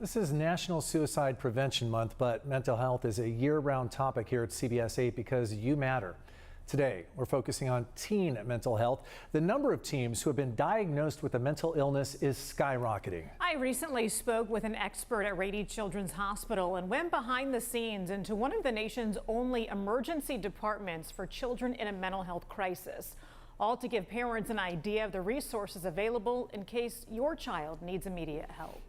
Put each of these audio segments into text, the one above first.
This is National Suicide Prevention Month, but mental health is a year-round topic here at CBS 8 because you matter. Today, we're focusing on teen mental health. The number of teens who have been diagnosed with a mental illness is skyrocketing. I recently spoke with an expert at Rady Children's Hospital and went behind the scenes into one of the nation's only emergency departments for children in a mental health crisis, all to give parents an idea of the resources available in case your child needs immediate help.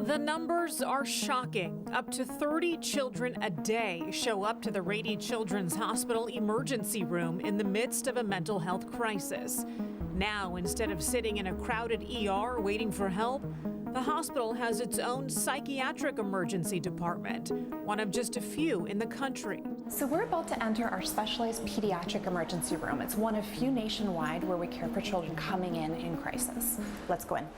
The numbers are shocking. Up to 30 children a day show up to the Rady Children's Hospital emergency room in the midst of a mental health crisis. Now, instead of sitting in a crowded ER waiting for help, the hospital has its own psychiatric emergency department, one of just a few in the country. So we're about to enter our specialized pediatric emergency room. It's one of few nationwide where we care for children coming in crisis. Let's go in.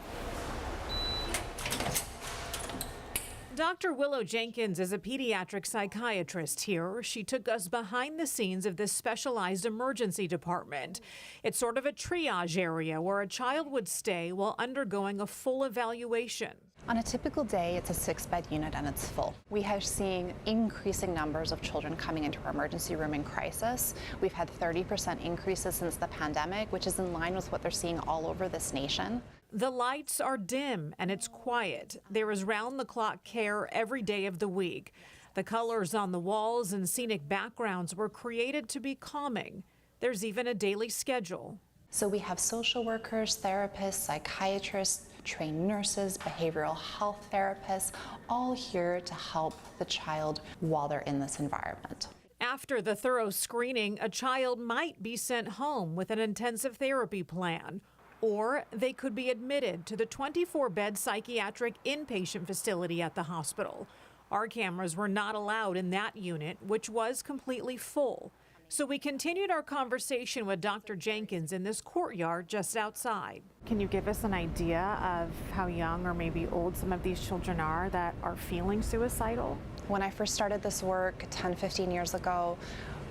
Dr. Willow Jenkins is a pediatric psychiatrist here. She took us behind the scenes of this specialized emergency department. It's sort of a triage area where a child would stay while undergoing a full evaluation. On a typical day, it's a 6-bed unit and it's full. We are seeing increasing numbers of children coming into our emergency room in crisis. We've had 30% increases since the pandemic, which is in line with what they're seeing all over this nation. The lights are dim and it's quiet. There is round-the-clock care every day of the week. The colors on the walls and scenic backgrounds were created to be calming. There's even a daily schedule. So we have social workers, therapists, psychiatrists, trained nurses, behavioral health therapists, all here to help the child while they're in this environment. After the thorough screening, a child might be sent home with an intensive therapy plan, or they could be admitted to the 24-bed psychiatric inpatient facility at the hospital. Our cameras were not allowed in that unit, which was completely full. So we continued our conversation with Dr. Jenkins in this courtyard just outside. Can you give us an idea of how young or maybe old some of these children are that are feeling suicidal? When I first started this work 10, 15 years ago,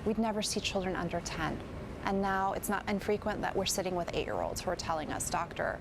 we'd never see children under 10. And now it's not infrequent that we're sitting with 8-year-olds who are telling us, "Doctor,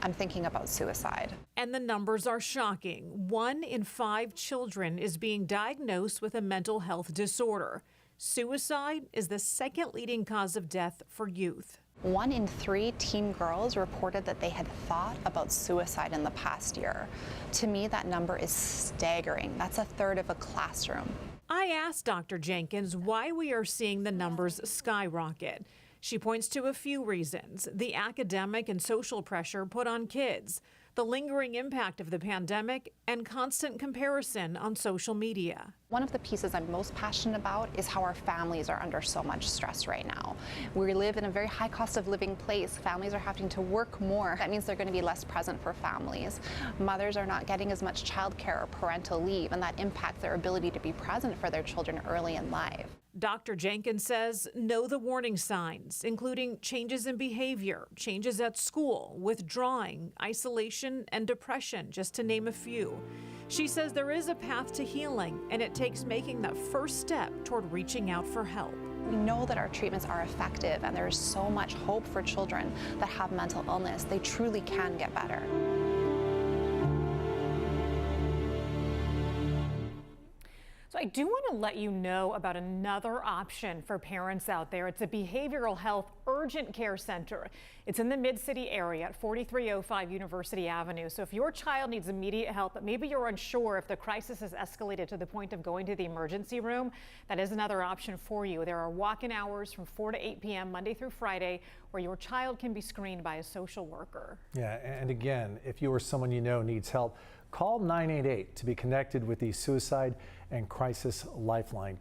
I'm thinking about suicide." And the numbers are shocking. 1 in 5 children is being diagnosed with a mental health disorder. Suicide is the second leading cause of death for youth. 1 in 3 teen girls reported that they had thought about suicide in the past year. To me, that number is staggering. That's a third of a classroom. I asked Dr. Jenkins why we are seeing the numbers skyrocket. She points to a few reasons: the academic and social pressure put on kids, the lingering impact of the pandemic, and constant comparison on social media. One of the pieces I'm most passionate about is how our families are under so much stress right now. We live in a very high cost of living place. Families are having to work more. That means they're going to be less present for families. Mothers are not getting as much childcare or parental leave, and that impacts their ability to be present for their children early in life. Dr. Jenkins says know the warning signs, including changes in behavior, changes at school, withdrawing, isolation, and depression, just to name a few. She says there is a path to healing, and it takes making that first step toward reaching out for help. We know that our treatments are effective, and there is so much hope for children that have mental illness. They truly can get better. So I do want to let you know about another option for parents out there. It's a behavioral health urgent care center. It's in the Mid-City area at 4305 University Avenue. So if your child needs immediate help, but maybe you're unsure if the crisis has escalated to the point of going to the emergency room, that is another option for you. There are walk-in hours from 4 to 8 p.m. Monday through Friday where your child can be screened by a social worker. Yeah, and again, if you or someone you know needs help, call 988 to be connected with the Suicide and Crisis Lifeline.